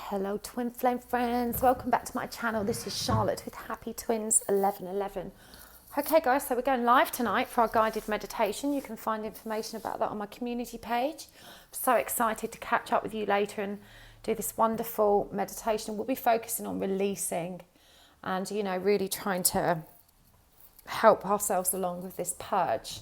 Hello twin flame friends, welcome back to my channel. This is Charlotte with Happy Twins 1111. Okay guys, so we're going live tonight for our guided meditation. You can find information about that on my community page. I'm so excited to catch up with you later and do this wonderful meditation. We'll be focusing on releasing and really trying to help ourselves along with this purge.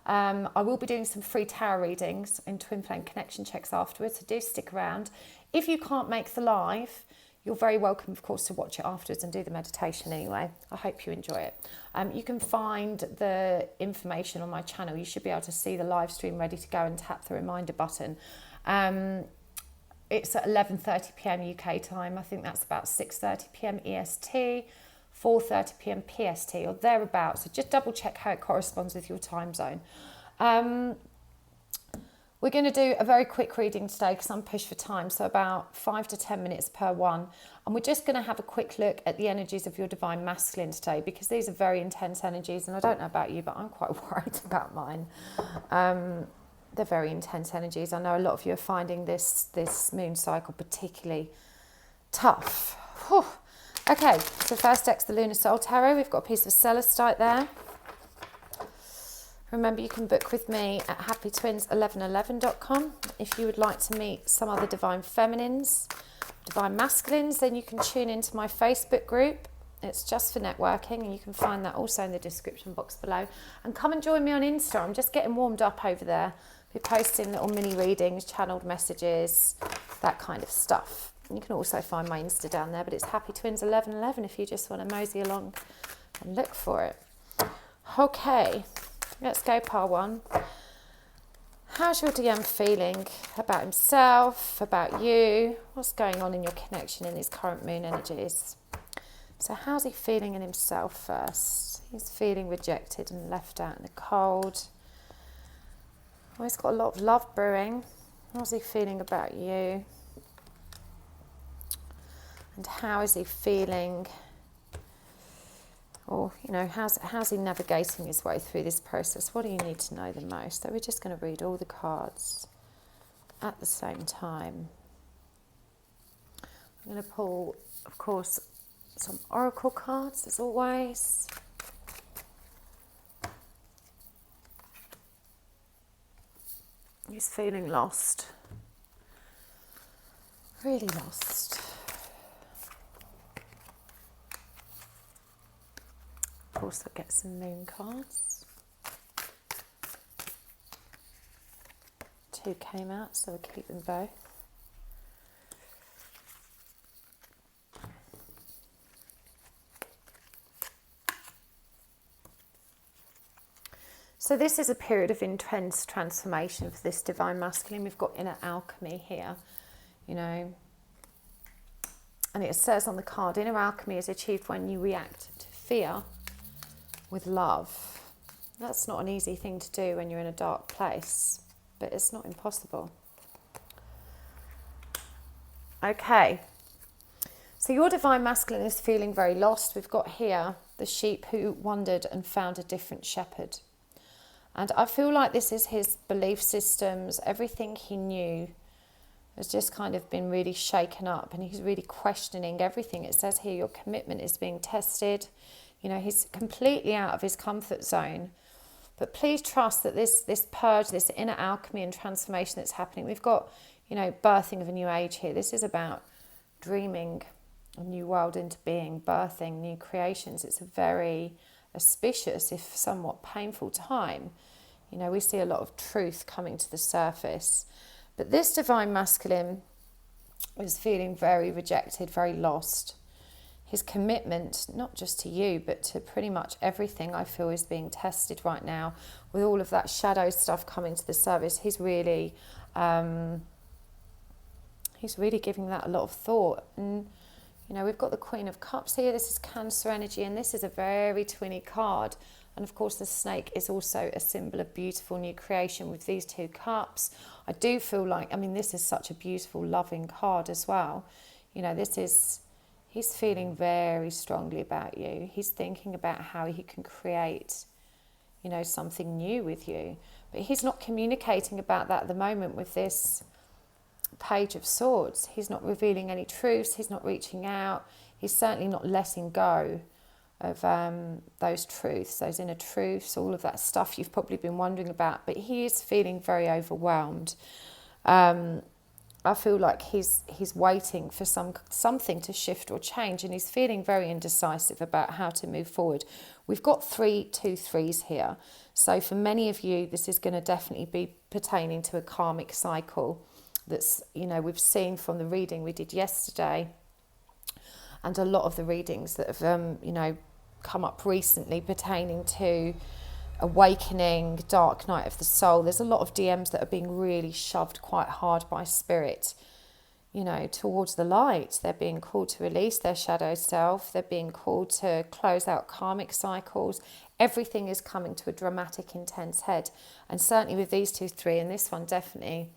I will be doing some free tarot readings and twin flame connection checks afterwards, so do stick around. If you can't make the live, you're very welcome, of course, to watch it afterwards and do the meditation anyway. I hope you enjoy it. You can find the information on my channel. You should be able to see the live stream ready to go and tap the reminder button. It's at 11:30 p.m. UK time. I think that's about 6:30 p.m. EST, 4:30 p.m. PST or thereabouts. So just double check how it corresponds with your time zone. We're going to do a very quick reading today because I'm pushed for time, so about 5 to 10 minutes per one. And we're just going to have a quick look at the energies of your Divine Masculine today because these are very intense energies, and I don't know about you, but I'm quite worried about mine. They're very intense energies. I know a lot of you are finding this moon cycle particularly tough. Whew. Okay, so first deck's the Lunar Soul Tarot. We've got a piece of Celestite there. Remember, you can book with me at happytwins1111.com. If you would like to meet some other Divine Feminines, Divine Masculines, then you can tune into my Facebook group. It's just for networking, and you can find that also in the description box below. And come and join me on Insta. I'm just getting warmed up over there. I'll be posting little mini readings, channeled messages, that kind of stuff. You can also find my Insta down there, but it's happytwins1111 if you just want to mosey along and look for it. Okay. Let's go part one. How's your DM feeling about himself, about you? What's going on in your connection in these current moon energies? So how's he feeling in himself first? He's feeling rejected and left out in the cold. Oh, he's got a lot of love brewing. How's he feeling about you? And how is he feeling? Or, how's he navigating his way through this process? What do you need to know the most? So we're just going to read all the cards at the same time. I'm going to pull, of course, some oracle cards, as always. He's feeling lost. Really lost. Of course, I'll get some moon cards. 2 came out, so we'll keep them both. So this is a period of intense transformation for this Divine Masculine. We've got inner alchemy here, And it says on the card, inner alchemy is achieved when you react to fear with love. That's not an easy thing to do when you're in a dark place, but it's not impossible. Okay, so your Divine Masculine is feeling very lost. We've got here the sheep who wandered and found a different shepherd. And I feel like this is his belief systems, everything he knew has just kind of been really shaken up, and he's really questioning everything. It says here your commitment is being tested. He's completely out of his comfort zone. But please trust that this purge, this inner alchemy and transformation that's happening, we've got, birthing of a new age here. This is about dreaming a new world into being, birthing new creations. It's a very auspicious, if somewhat painful time. We see a lot of truth coming to the surface. But this Divine Masculine is feeling very rejected, very lost. His commitment, not just to you, but to pretty much everything, I feel, is being tested right now. With all of that shadow stuff coming to the surface, he's really giving that a lot of thought. And, we've got the Queen of Cups here. This is Cancer energy, and this is a very twinny card. And, of course, the snake is also a symbol of beautiful new creation with these 2 cups. I do feel like, this is such a beautiful, loving card as well. He's feeling very strongly about you. He's thinking about how he can create, something new with you. But he's not communicating about that at the moment with this Page of Swords. He's not revealing any truths. He's not reaching out. He's certainly not letting go of those truths, those inner truths, all of that stuff you've probably been wondering about. But he is feeling very overwhelmed. I feel like he's waiting for something to shift or change, and he's feeling very indecisive about how to move forward. We've got 3 2-3s here. So for many of you, this is going to definitely be pertaining to a karmic cycle that's, we've seen from the reading we did yesterday, and a lot of the readings that have, come up recently pertaining to awakening, dark night of the soul. There's a lot of DMs that are being really shoved quite hard by spirit, towards the light. They're being called to release their shadow self. They're being called to close out karmic cycles. Everything is coming to a dramatic, intense head. And certainly with these 2-3, and this one definitely,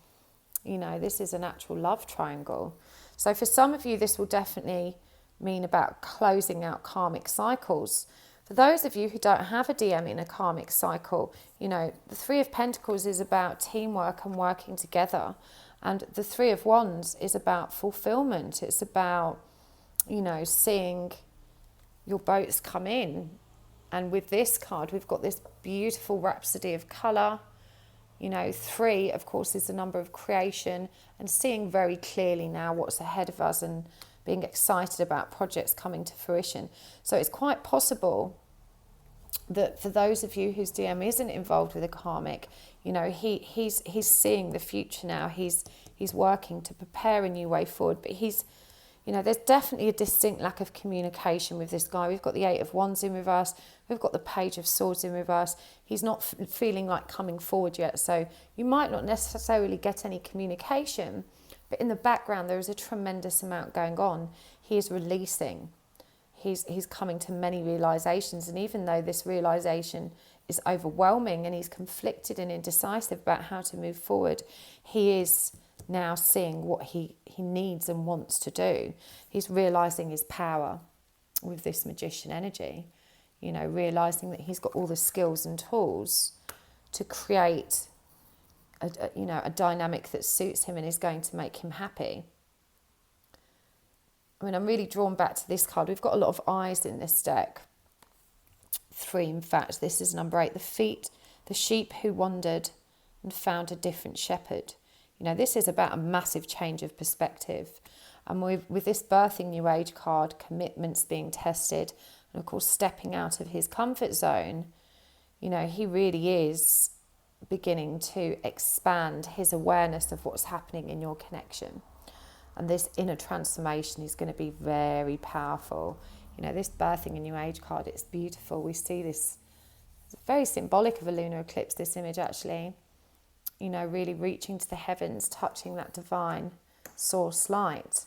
this is a natural love triangle. So for some of you, this will definitely mean about closing out karmic cycles. For those of you who don't have a DM in a karmic cycle, the 3 of Pentacles is about teamwork and working together. And the 3 of Wands is about fulfillment. It's about, seeing your boats come in. And with this card, we've got this beautiful rhapsody of colour. 3, of course, is the number of creation and seeing very clearly now what's ahead of us and being excited about projects coming to fruition. So it's quite possible that for those of you whose DM isn't involved with a karmic, he's seeing the future now. He's working to prepare a new way forward. But there's definitely a distinct lack of communication with this guy. We've got the 8 of Wands in reverse. We've got the Page of Swords in reverse. He's not feeling like coming forward yet. So you might not necessarily get any communication, but in the background there is a tremendous amount going on. He is releasing. He's coming to many realizations, and even though this realization is overwhelming and he's conflicted and indecisive about how to move forward, he is now seeing what he needs and wants to do. He's realizing his power with this magician energy, realizing that he's got all the skills and tools to create a dynamic that suits him and is going to make him happy. I'm really drawn back to this card. We've got a lot of eyes in this deck. 3, in fact. This is number 8. The sheep who wandered and found a different shepherd. This is about a massive change of perspective. And with this birthing new age card, commitments being tested, and of course stepping out of his comfort zone, he really is beginning to expand his awareness of what's happening in your connection. And this inner transformation is going to be very powerful. This birthing a new age card, it's beautiful. We see this, it's very symbolic of a lunar eclipse, this image actually. Really reaching to the heavens, touching that divine source light.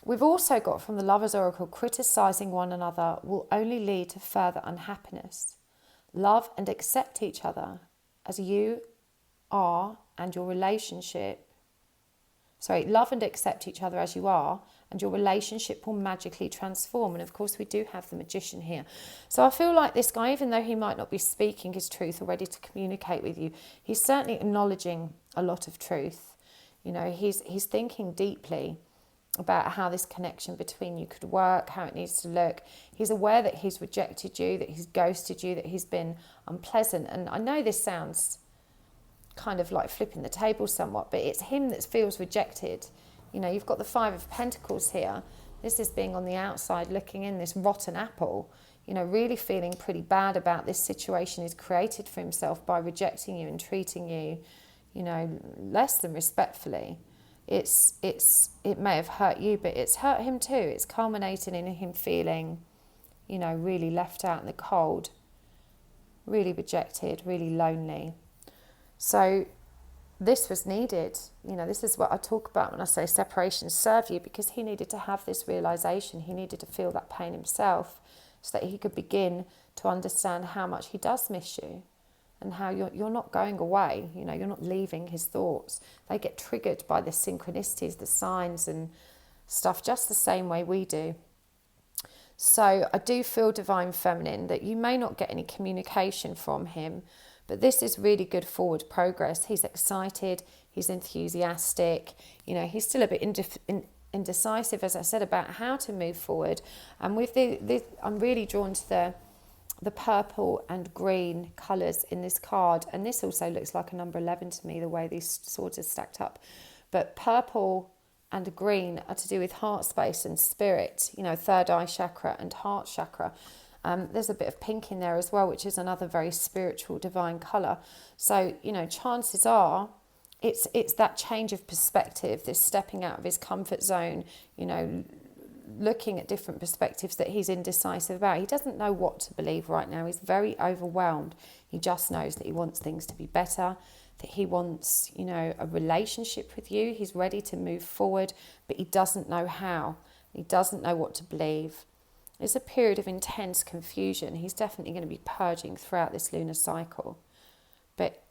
We've also got from the Lover's Oracle, criticizing one another will only lead to further unhappiness. Love and accept each other as you are and your relationship. Love and accept each other as you are, and your relationship will magically transform. And of course, we do have the magician here. So I feel like this guy, even though he might not be speaking his truth or ready to communicate with you, he's certainly acknowledging a lot of truth. He's thinking deeply about how this connection between you could work, how it needs to look. He's aware that he's rejected you, that he's ghosted you, that he's been unpleasant. And I know this sounds kind of like flipping the table somewhat, but it's him that feels rejected. You've got the 5 of Pentacles here. This is being on the outside looking in, this rotten apple, really feeling pretty bad about this situation he's created for himself by rejecting you and treating you, less than respectfully. It may have hurt you, but it's hurt him too. It's culminating in him feeling, really left out in the cold, really rejected, really lonely. So this was needed. This is what I talk about when I say separation serve you, because he needed to have this realization. He needed to feel that pain himself so that he could begin to understand how much he does miss you and how you're not going away. You're not leaving his thoughts. They get triggered by the synchronicities, the signs and stuff, just the same way we do. So I do feel, Divine Feminine, that you may not get any communication from him, but this is really good forward progress. He's excited, he's enthusiastic, you know, he's still a bit indecisive, as I said, about how to move forward. And with I'm really drawn to the purple and green colours in this card, and this also looks like a number 11 to me, the way these swords are stacked up. But purple and green are to do with heart space and spirit, you know, third eye chakra and heart chakra. There's a bit of pink in there as well, which is another very spiritual, divine colour. So, you know, chances are it's that change of perspective, this stepping out of his comfort zone, you know, looking at different perspectives that he's indecisive about. He doesn't know what to believe right now. He's very overwhelmed. He just knows that he wants things to be better, that he wants, you know, a relationship with you. He's ready to move forward, but he doesn't know how. He doesn't know what to believe. It's a period of intense confusion. He's definitely going to be purging throughout this lunar cycle. But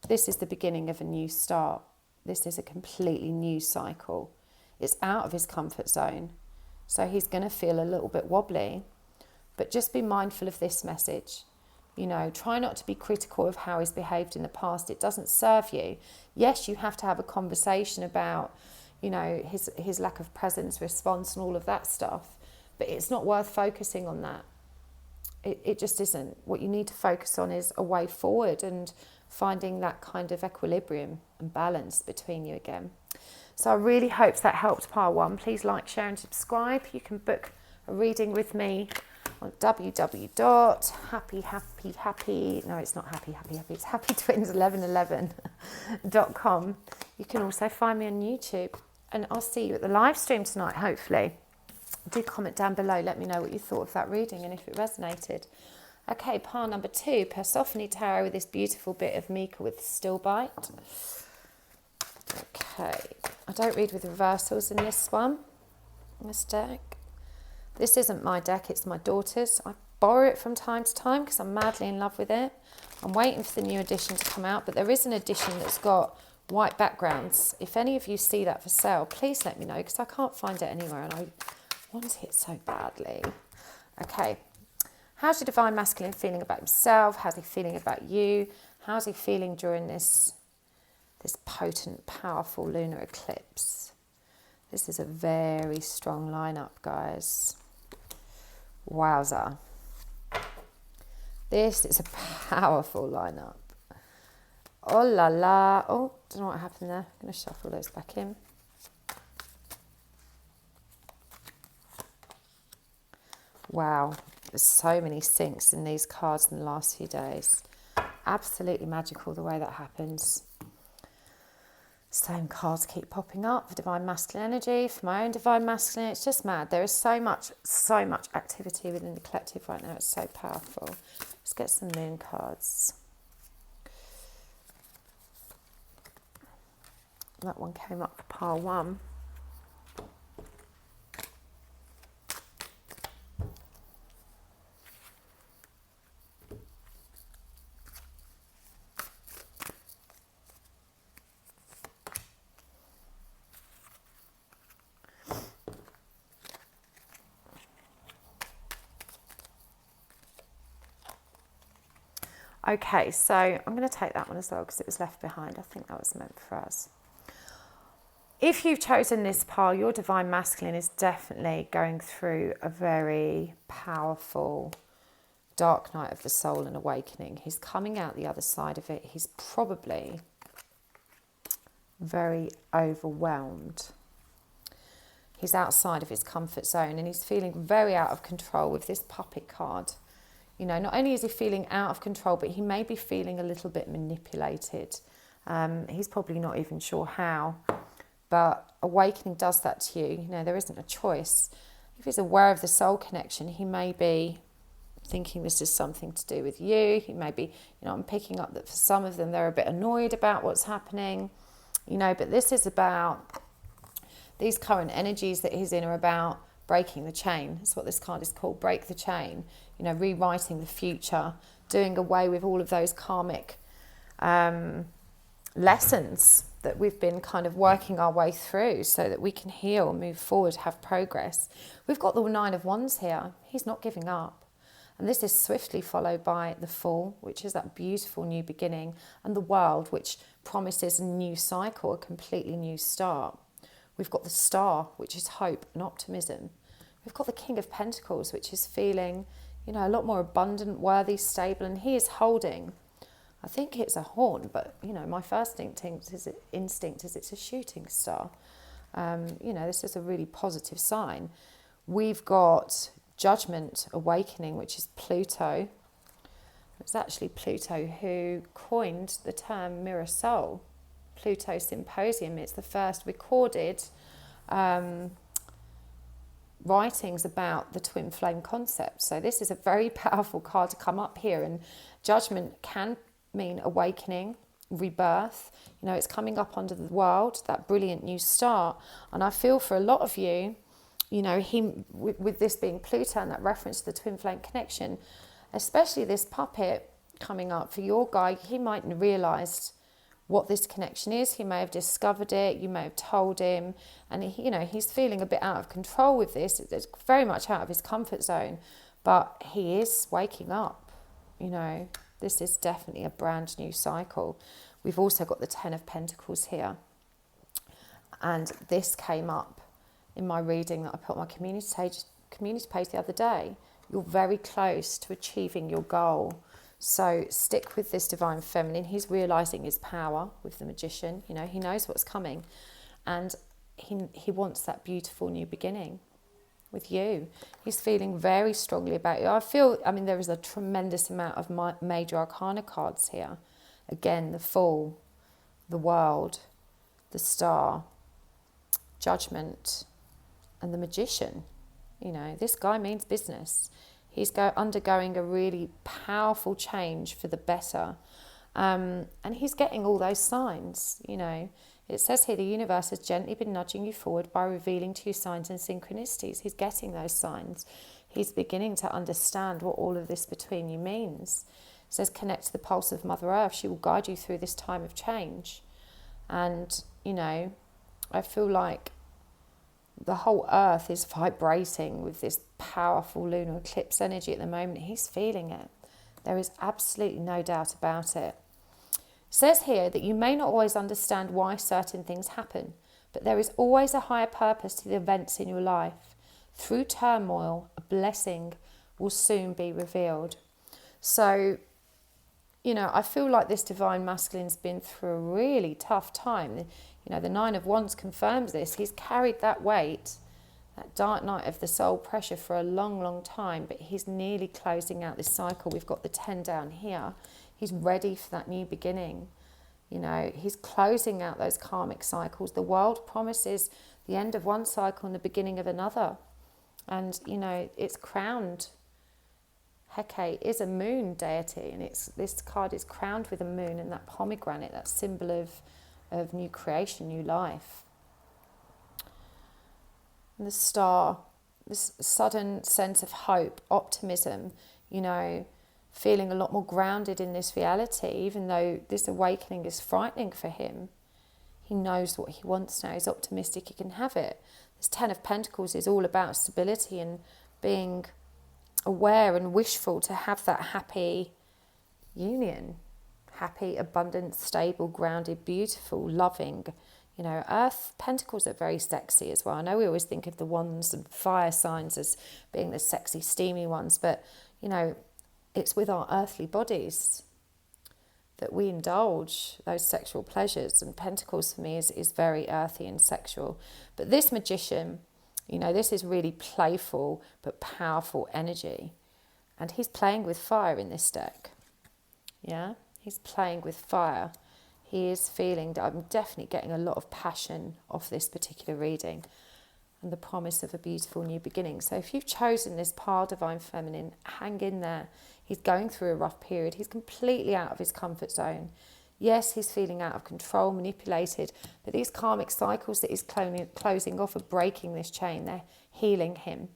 this is the beginning of a new start. This is a completely new cycle. It's out of his comfort zone. So he's going to feel a little bit wobbly. But just be mindful of this message. You know, try not to be critical of how he's behaved in the past. It doesn't serve you. Yes, you have to have a conversation about, you know, his lack of presence, response and all of that stuff. But it's not worth focusing on that. It just isn't. What you need to focus on is a way forward and finding that kind of equilibrium and balance between you again. So I really hope that helped pile one. Please like, share and subscribe. You can book a reading with me on happytwins1111.com. You can also find me on YouTube, and I'll see you at the live stream tonight, hopefully. Do comment down below, let me know what you thought of that reading and if it resonated. Okay, pile number 2, Persephone Tarot with this beautiful bit of Mica with Stillbite. Okay, I don't read with reversals in this one, this deck. This isn't my deck, it's my daughter's. I borrow it from time to time because I'm madly in love with it. I'm waiting for the new edition to come out, but there is an edition that's got white backgrounds. If any of you see that for sale, please let me know because I can't find it anywhere and I want it so badly. Okay, how's your divine masculine feeling about himself? How's he feeling about you? How's he feeling during this potent, powerful lunar eclipse? This is a very strong lineup, guys. Wowza. This is a powerful lineup. Oh la la. Oh, don't know what happened there. I'm going to shuffle those back in. Wow, there's so many syncs in these cards in the last few days. Absolutely magical the way that happens. Same cards keep popping up for divine masculine energy, for my own divine masculine. It's just mad. There is so much activity within the collective right now. It's so powerful. Let's get some moon cards. That one came up for pile 1. Okay, so I'm going to take that one as well because it was left behind. I think that was meant for us. If you've chosen this pile, your divine masculine is definitely going through a very powerful dark night of the soul and awakening. He's coming out the other side of it. He's probably very overwhelmed. He's outside of his comfort zone and he's feeling very out of control with this puppet card. You know, not only is he feeling out of control, but he may be feeling a little bit manipulated. He's probably not even sure how. But awakening does that to you. You know, there isn't a choice. If he's aware of the soul connection, he may be thinking this is something to do with you. He may be, you know, I'm picking up that for some of them, they're a bit annoyed about what's happening. You know, but this is about, these current energies that he's in are about breaking the chain. That's what this card is called, break the chain. You know, rewriting the future, doing away with all of those karmic lessons that we've been kind of working our way through so that we can heal, move forward, have progress. We've got the 9 of Wands here. He's not giving up. And this is swiftly followed by the Fool, which is that beautiful new beginning, and the World, which promises a new cycle, a completely new start. We've got the Star, which is hope and optimism. We've got the King of Pentacles, which is feeling, you know, a lot more abundant, worthy, stable, and he is holding, I think it's a horn, but, you know, my first instinct is it's a shooting star. You know, this is a really positive sign. We've got Judgment, Awakening, which is Pluto. It's actually Pluto who coined the term mirror soul. Pluto Symposium. It's the first recorded writings about the twin flame concept. So this is a very powerful card to come up here, and Judgment can mean awakening, rebirth. You know, it's coming up under the World, that brilliant new start. And I feel for a lot of you, you know, with this being Pluto and that reference to the twin flame connection, especially this puppet coming up for your guy, he mightn't realised what this connection is. He may have discovered it, you may have told him, and he, you know, he's feeling a bit out of control with this. It's very much out of his comfort zone, but he is waking up. You know, this is definitely a brand new cycle. We've also got the Ten of Pentacles here, and this came up in my reading that I put on my community page the other day. You're very close to achieving your goal. So stick with this divine feminine. He's realizing his power with the Magician. You know, he knows what's coming, and he wants that beautiful new beginning with you. He's feeling very strongly about you. I mean, there is a tremendous amount of major arcana cards here. Again, the Fool, the World, the Star, Judgment, and the Magician. You know, this guy means business. He's undergoing a really powerful change for the better. And he's getting all those signs, you know. It says here the universe has gently been nudging you forward by revealing to you signs and synchronicities. He's getting those signs. He's beginning to understand what all of this between you means. It says connect to the pulse of Mother Earth. She will guide you through this time of change. And, you know, I feel like the whole earth is vibrating with this powerful lunar eclipse energy at the moment. He's feeling it. There is absolutely no doubt about it. It says here that you may not always understand why certain things happen, but there is always a higher purpose to the events in your life. Through turmoil, a blessing will soon be revealed. So, you know, I feel like this divine masculine's been through a really tough time. You know, the Nine of Wands confirms this. He's carried that weight, that dark night of the soul pressure for a long, long time, but he's nearly closing out this cycle. We've got the 10 down here. He's ready for that new beginning. You know, he's closing out those karmic cycles. The world promises the end of one cycle and the beginning of another. And, you know, it's crowned. Heke is a moon deity, and this card is crowned with a moon and that pomegranate, that symbol of new creation, new life. And the Star, this sudden sense of hope, optimism, you know, feeling a lot more grounded in this reality, even though this awakening is frightening for him. He knows what he wants now. He's optimistic he can have it. This Ten of Pentacles is all about stability and being aware and wishful to have that happy union. Happy, abundant, stable, grounded, beautiful, loving. You know, Earth Pentacles are very sexy as well. I know we always think of the Wands and fire signs as being the sexy, steamy ones, but, you know, it's with our earthly bodies that we indulge those sexual pleasures. And Pentacles for me is very earthy and sexual. But this Magician, you know, this is really playful but powerful energy. And he's playing with fire in this deck. Yeah? He's playing with fire. He is feeling, I'm definitely getting a lot of passion off this particular reading and the promise of a beautiful new beginning. So if you've chosen this Par Divine Feminine, hang in there. He's going through a rough period. He's completely out of his comfort zone. Yes, he's feeling out of control, manipulated, but these karmic cycles that he's closing off are breaking this chain. They're healing him,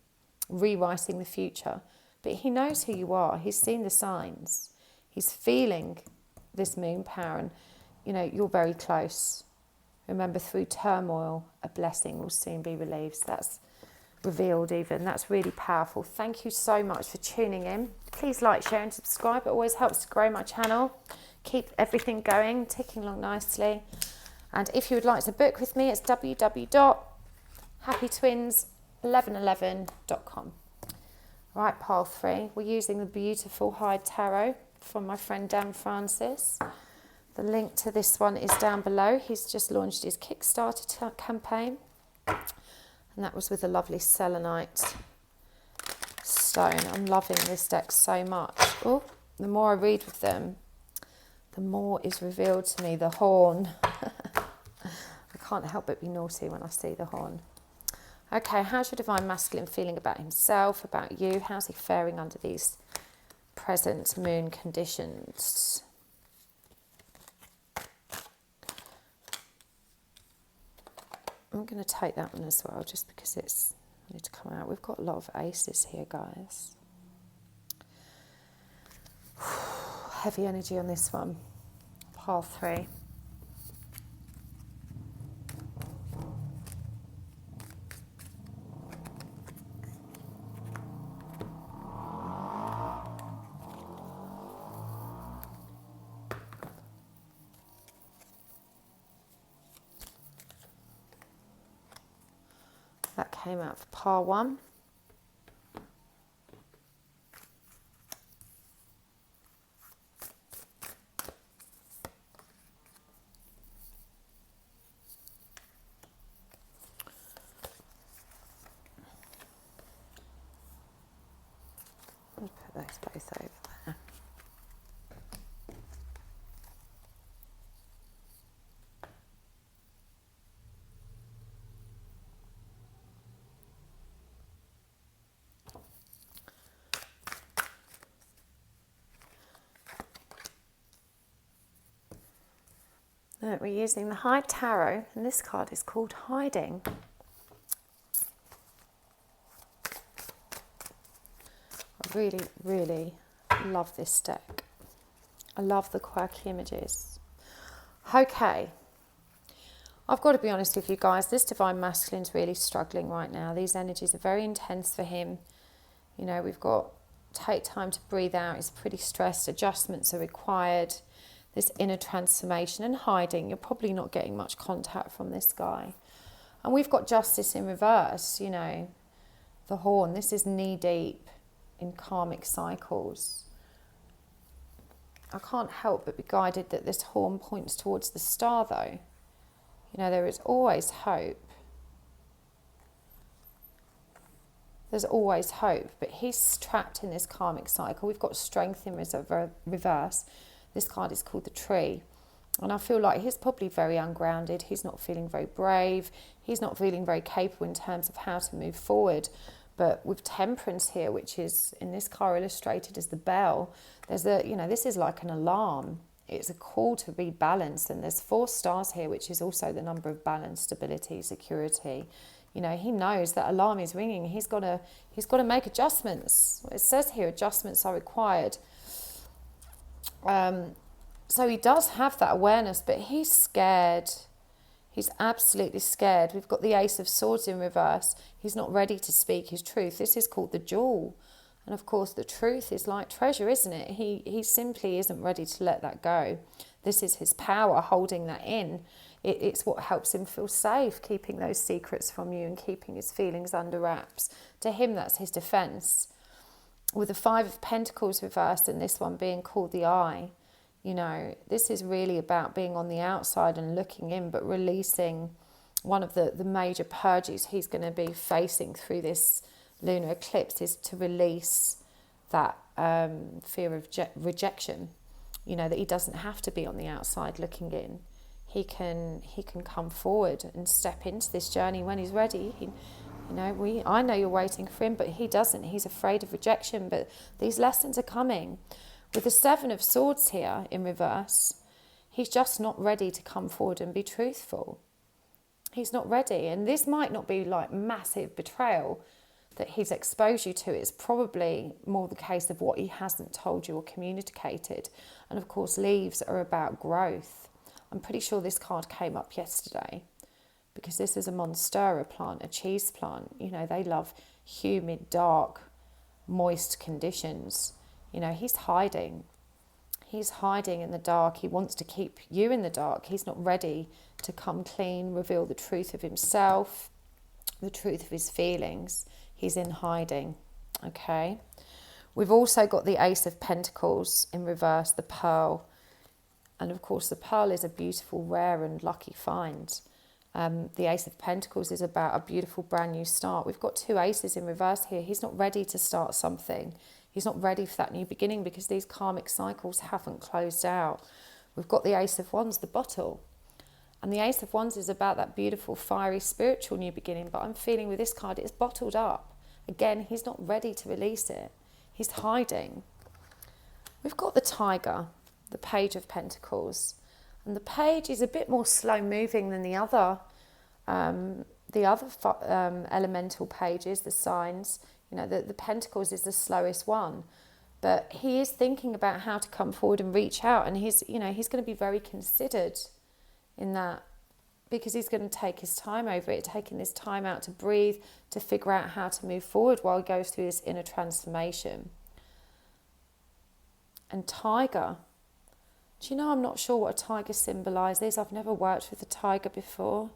rewriting the future. But he knows who you are. He's seen the signs. He's feeling this moon power, and, you know, you're very close. Remember, through turmoil, a blessing will soon be relieved. So that's revealed even. That's really powerful. Thank you so much for tuning in. Please like, share and subscribe. It always helps to grow my channel. Keep everything going, ticking along nicely. And if you would like to book with me, it's www.happytwins1111.com. Right, pile 3. We're using the beautiful Hyde Tarot from my friend Dan Francis. The link to this one is down below. He's just launched his Kickstarter campaign. And that was with a lovely selenite stone. I'm loving this deck so much. Oh, the more I read with them, the more is revealed to me. The horn. I can't help but be naughty when I see the horn. Okay, how's your divine masculine feeling about himself, about you? How's he faring under these present moon conditions? I'm going to take that one as well, just because it's ready to come out. We've got a lot of aces here, guys. Heavy energy on this one. Pile 3. That came out for pile 1. I'll put those both over there. We're using the Hyde Tarot, and this card is called Hiding. I really, really love this deck. I love the quirky images. Okay, I've got to be honest with you guys, this divine masculine's really struggling right now. These energies are very intense for him. You know, we've got take time to breathe out. He's pretty stressed. Adjustments are required. This inner transformation and hiding. You're probably not getting much contact from this guy. And we've got justice in reverse, you know. The horn. This is knee deep in karmic cycles. I can't help but be guided that this horn points towards the star, though. You know, there is always hope. There's always hope, but he's trapped in this karmic cycle. We've got strength in reverse. This card is called the Tree. And I feel like he's probably very ungrounded. He's not feeling very brave. He's not feeling very capable in terms of how to move forward. But with Temperance here, which is in this card illustrated as the bell, there's a, you know, this is like an alarm. It's a call to be balanced. And there's 4 stars here, which is also the number of balance, stability, security. You know, he knows that alarm is ringing. He's got to make adjustments. It says here adjustments are required. So he does have that awareness, but he's scared. He's absolutely scared. We've got the Ace of Swords in reverse. He's not ready to speak his truth. This is called the Jewel. And of course, the truth is like treasure, isn't it? He simply isn't ready to let that go. This is his power holding that in. It's what helps him feel safe, keeping those secrets from you and keeping his feelings under wraps. To him, that's his defense. With the 5 of Pentacles reversed and this one being called the Eye, you know, this is really about being on the outside and looking in, but releasing one of the major purges he's going to be facing through this lunar eclipse is to release that fear of rejection. You know, that he doesn't have to be on the outside looking in. He can come forward and step into this journey when he's ready. I know you're waiting for him, but he doesn't. He's afraid of rejection, but these lessons are coming. With the 7 of Swords here in reverse, he's just not ready to come forward and be truthful. He's not ready. And this might not be like massive betrayal that he's exposed you to. It's probably more the case of what he hasn't told you or communicated. And of course, leaves are about growth. I'm pretty sure this card came up yesterday. because this is a monstera plant, a cheese plant. You know, they love humid, dark, moist conditions. You know, he's hiding. He's hiding in the dark. He wants to keep you in the dark. He's not ready to come clean, reveal the truth of himself, the truth of his feelings. He's in hiding, okay? We've also got the Ace of Pentacles in reverse, the Pearl. And of course, the Pearl is a beautiful, rare and lucky find. The Ace of Pentacles is about a beautiful brand new start. We've got two aces in reverse here. He's not ready to start something. He's not ready for that new beginning because these karmic cycles haven't closed out. We've got the Ace of Wands, the bottle. And the Ace of Wands is about that beautiful, fiery, spiritual new beginning. But I'm feeling with this card, it's bottled up. Again, he's not ready to release it. He's hiding. We've got the Tiger, the Page of Pentacles. And the page is a bit more slow moving than the other elemental pages, the signs. You know, the Pentacles is the slowest one. But he is thinking about how to come forward and reach out. And he's going to be very considered in that, because he's going to take his time over it, taking this time out to breathe, to figure out how to move forward while he goes through this inner transformation. And Tiger. Do you know, I'm not sure what a tiger symbolises. I've never worked with a tiger before.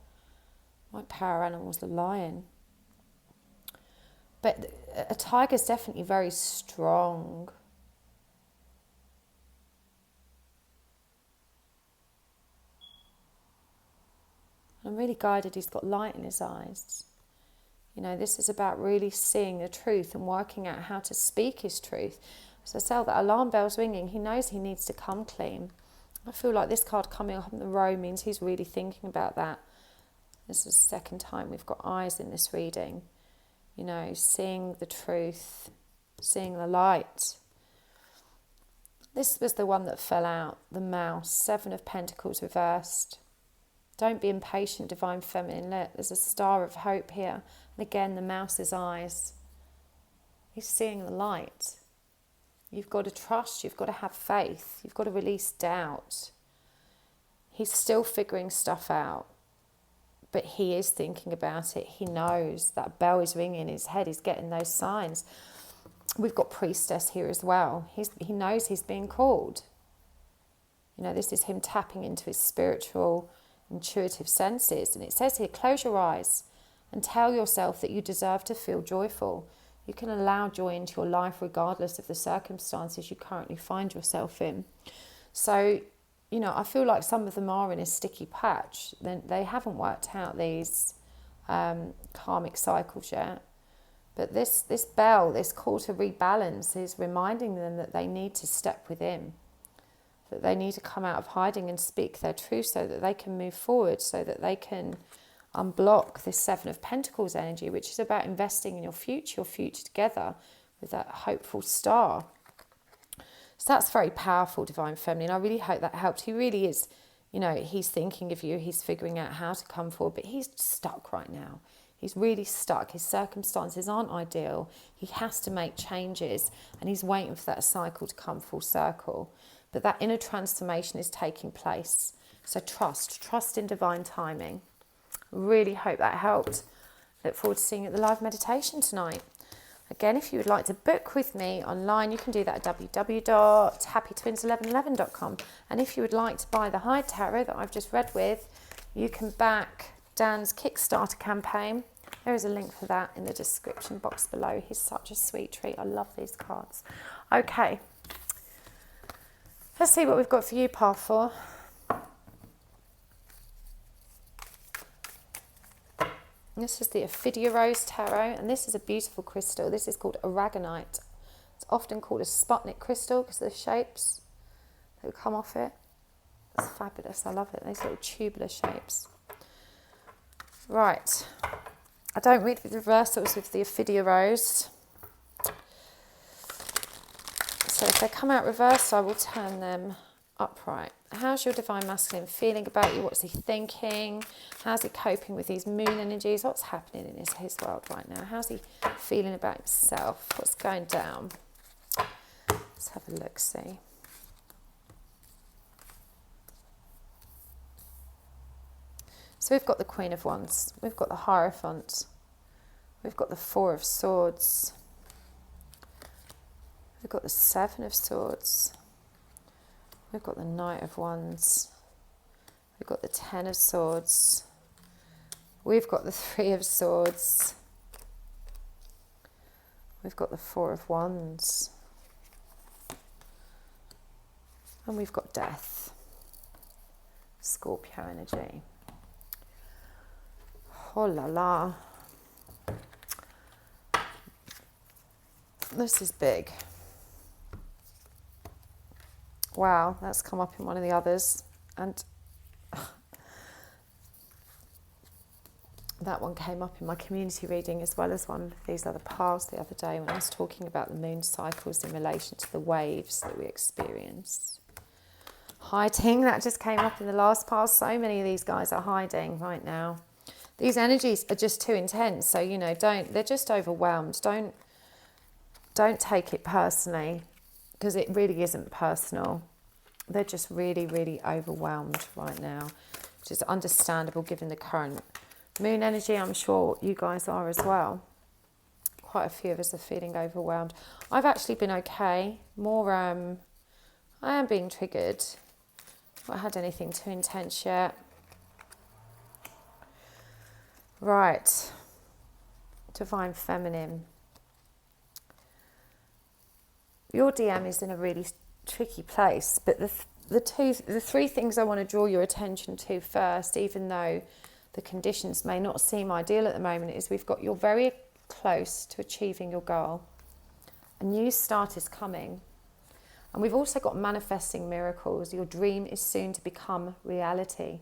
My power animal's the lion. But a tiger's definitely very strong. I'm really guided. He's got light in his eyes. You know, this is about really seeing the truth and working out how to speak his truth. So I that alarm bell's ringing. He knows he needs to come clean. I feel like this card coming up in the row means he's really thinking about that. This is the second time we've got eyes in this reading. You know, seeing the truth, seeing the light. This was the one that fell out, the mouse, Seven of Pentacles reversed. Don't be impatient, Divine Feminine. Look, there's a star of hope here. And again, the mouse's eyes. He's seeing the light. You've got to trust, you've got to have faith, you've got to release doubt. He's still figuring stuff out, but he is thinking about it. He knows that bell is ringing in his head, he's getting those signs. We've got Priestess here as well. He knows he's being called. You know, this is him tapping into his spiritual, intuitive senses. And it says here, close your eyes and tell yourself that you deserve to feel joyful. You can allow joy into your life regardless of the circumstances you currently find yourself in. So, you know, I feel like some of them are in a sticky patch. They haven't worked out these karmic cycles yet. But this bell, this call to rebalance, is reminding them that they need to step within, that they need to come out of hiding and speak their truth so that they can move forward, so that they can unblock this Seven of Pentacles energy, which is about investing in your future together with that hopeful star. So that's very powerful, Divine Feminine. I really hope that helped. He really is, you know, he's thinking of you. He's figuring out how to come forward, but he's stuck right now. He's really stuck. His circumstances aren't ideal. He has to make changes, and he's waiting for that cycle to come full circle. But that inner transformation is taking place. So trust in divine timing. Really hope that helped. Look forward to seeing you at the live meditation tonight. Again, if you would like to book with me online, you can do that at www.happytwins1111.com. And if you would like to buy the Hide Tarot that I've just read with, you can back Dan's Kickstarter campaign. There is a link for that in the description box below. He's such a sweet treat. I love these cards. Okay. Let's see what we've got for you, Par 4. This is the Ophidia Rose Tarot, and this is a beautiful crystal. This is called aragonite. It's often called a Sputnik crystal because of the shapes that come off it. It's fabulous. I love it. These little tubular shapes. Right. I don't read with reversals with the Ophidia Rose. So if they come out reversed, I will turn them upright. How's your Divine Masculine feeling about you? What's he thinking? How's he coping with these moon energies? What's happening in his world right now? How's he feeling about himself? What's going down? Let's have a look, see. So So we've got the Queen of Wands, we've got the Hierophant, we've got the Four of Swords, we've got the Seven of Swords, we've got the Knight of Wands, we've got the Ten of Swords, we've got the Three of Swords, we've got the Four of Wands, and we've got Death, Scorpio energy. Oh la la. This is big. Wow, that's come up in one of the others. And that one came up in my community reading as well as one of these other piles the other day when I was talking about the moon cycles in relation to the waves that we experience. Hiding, that just came up in the last pile. So many of these guys are hiding right now. These energies are just too intense. So, you know, they're just overwhelmed. Don't take it personally, because it really isn't personal. They're just really, really overwhelmed right now, which is understandable given the current moon energy. I'm sure you guys are as well. Quite a few of us are feeling overwhelmed. I've actually been okay. I am being triggered. I haven't had anything too intense yet. Right. Divine Feminine. Your DM is in a really tricky place, but the three things I want to draw your attention to first, even though the conditions may not seem ideal at the moment, is we've got you're very close to achieving your goal. A new start is coming. And we've also got manifesting miracles. Your dream is soon to become reality.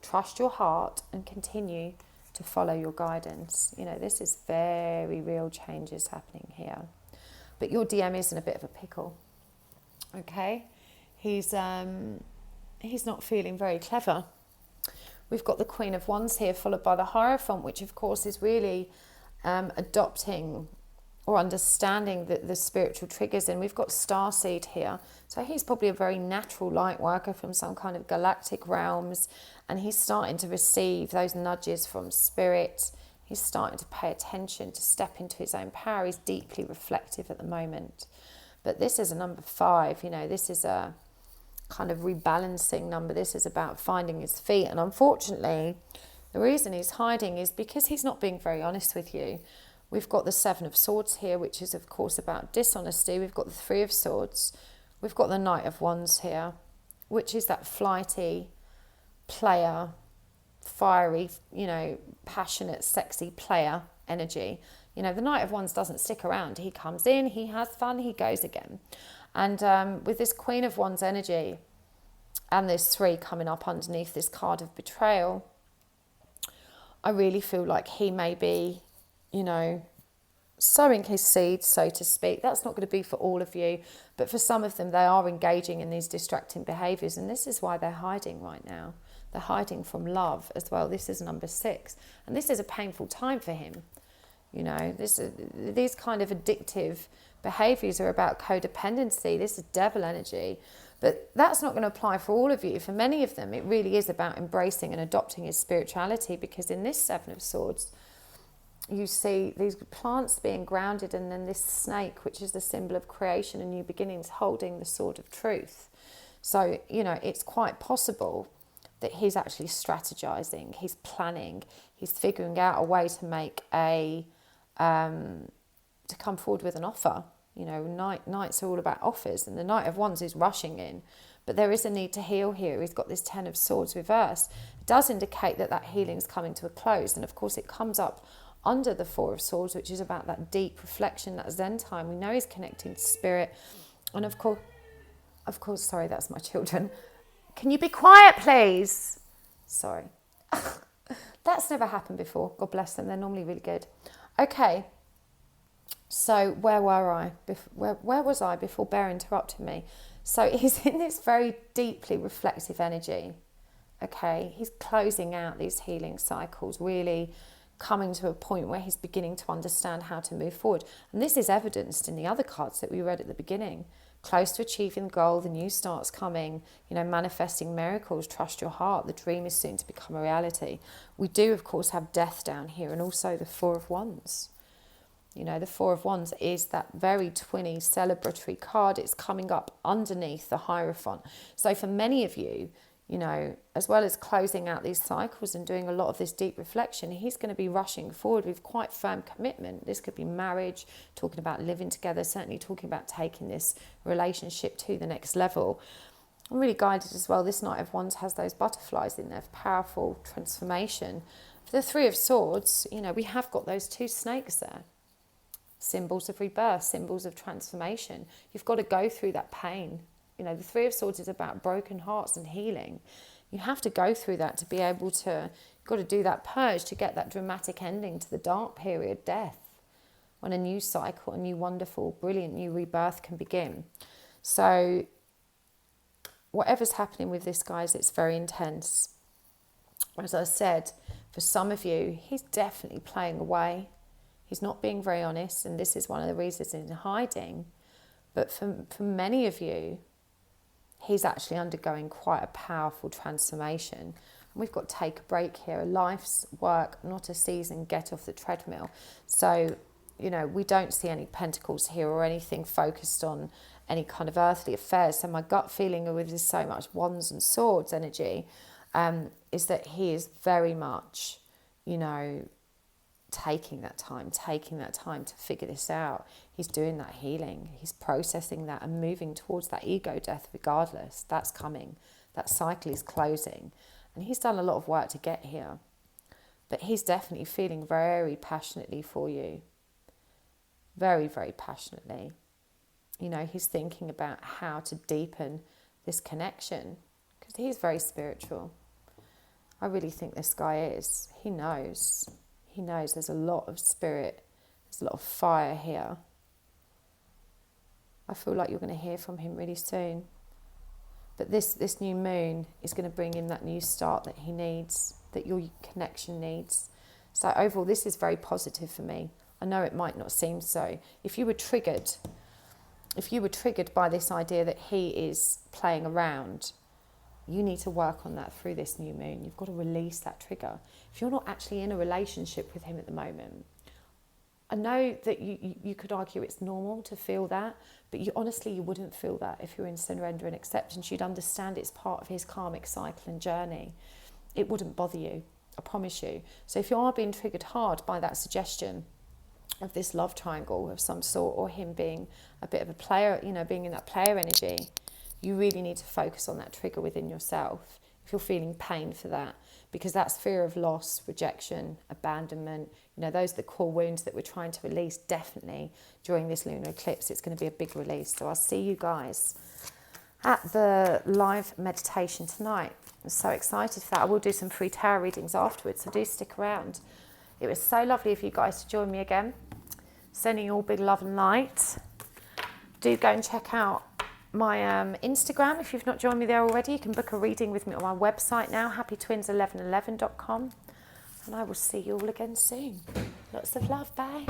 Trust your heart and continue to follow your guidance. You know, this is very real changes happening here. But your DM is in a bit of a pickle. Okay? He's not feeling very clever. We've got the Queen of Wands here, followed by the Hierophant, which of course is really adopting or understanding the spiritual triggers. And we've got Starseed here. So he's probably a very natural light worker from some kind of galactic realms. And he's starting to receive those nudges from spirit. He's starting to pay attention, to step into his own power. He's deeply reflective at the moment. But this is a number 5. You know, this is a kind of rebalancing number. This is about finding his feet. And unfortunately, the reason he's hiding is because he's not being very honest with you. We've got the Seven of Swords here, which is, of course, about dishonesty. We've got the Three of Swords. We've got the Knight of Wands here, which is that flighty player, fiery, you know, passionate, sexy player energy. You know, the Knight of Wands doesn't stick around. He comes in, he has fun, he goes again. And with this Queen of Wands energy and this 3 coming up underneath this card of betrayal, I really feel like he may be, you know, sowing his seeds, so to speak. That's not going to be for all of you, but for some of them, they are engaging in these distracting behaviours, and this is why they're hiding right now. They're hiding from love as well. This is number 6, and this is a painful time for him. You know, these kind of addictive behaviours are about codependency. This is devil energy, but that's not going to apply for all of you. For many of them, it really is about embracing and adopting his spirituality, because in this Seven of Swords, you see these plants being grounded, and then this snake, which is the symbol of creation and new beginnings, holding the sword of truth. So, you know, it's quite possible that he's actually strategizing, he's planning, he's figuring out a way to make to come forward with an offer. You know, knights are all about offers, and the Knight of Wands is rushing in. But there is a need to heal here. He's got this Ten of Swords reversed. It does indicate that healing is coming to a close. And of course, it comes up under the Four of Swords, which is about that deep reflection, that Zen time. We know he's connecting to spirit. And of course, sorry, that's my children. Can you be quiet, please? Sorry. That's never happened before. God bless them. They're normally really good. Okay. So where were I? Where was I before Bear interrupted me? So he's in this very deeply reflective energy. Okay. He's closing out these healing cycles, really coming to a point where he's beginning to understand how to move forward. And this is evidenced in the other cards that we read at the beginning. close to achieving the goal, the new start's coming, manifesting miracles, trust your heart, the dream is soon to become a reality. We do, of course, have death down here, and also the Four of Wands. The Four of Wands is that very twinny, celebratory card. It's coming up underneath the Hierophant. So for many of you, as well as closing out these cycles and doing a lot of this deep reflection, he's going to be rushing forward with quite firm commitment. This could be marriage, talking about living together, certainly talking about taking this relationship to the next level. I'm really guided as well. This Knight of Wands has those butterflies in there, powerful transformation. For the Three of Swords, we have got those two snakes there. Symbols of rebirth, symbols of transformation. You've got to go through that pain. The Three of Swords is about broken hearts and healing. You have to go through that to be able to, you've got to do that purge to get that dramatic ending to the dark period, death, when a new cycle, a new wonderful, brilliant new rebirth can begin. So whatever's happening with this, guys, it's very intense. As I said, for some of you, he's definitely playing away. He's not being very honest, and this is one of the reasons he's in hiding. But for many of you, he's actually undergoing quite a powerful transformation. And we've got to take a break here. Life's work, not a season, get off the treadmill. So, we don't see any pentacles here or anything focused on any kind of earthly affairs. So my gut feeling with this so much wands and swords energy is that he is very much, taking that time to figure this out. He's doing that healing. He's processing that and moving towards that ego death regardless. That's coming. That cycle is closing. And he's done a lot of work to get here. But he's definitely feeling very passionately for you. Very, very passionately. He's thinking about how to deepen this connection. Because he's very spiritual. I really think this guy is. He knows. He knows there's a lot of spirit, there's a lot of fire here. I feel like you're going to hear from him really soon. But this new moon is going to bring in that new start that he needs, that your connection needs. So overall, this is very positive for me. I know it might not seem so. If you were triggered by this idea that he is playing around, you need to work on that through this new moon. You've got to release that trigger. If you're not actually in a relationship with him at the moment, I know that you could argue it's normal to feel that, but you wouldn't feel that if you're in surrender and acceptance. You'd understand it's part of his karmic cycle and journey. It wouldn't bother you, I promise you. So if you are being triggered hard by that suggestion of this love triangle of some sort, or him being a bit of a player, being in that player energy, you really need to focus on that trigger within yourself if you're feeling pain for that, because that's fear of loss, rejection, abandonment. Those are the core wounds that we're trying to release definitely during this lunar eclipse. It's going to be a big release. So I'll see you guys at the live meditation tonight. I'm so excited for that. I will do some free tarot readings afterwards, so do stick around. It was so lovely of you guys to join me again. Sending you all big love and light. Do go and check out my Instagram. If you've not joined me there already, you can book a reading with me on my website now, happytwins1111.com. And I will see you all again soon. Lots of love. Bye.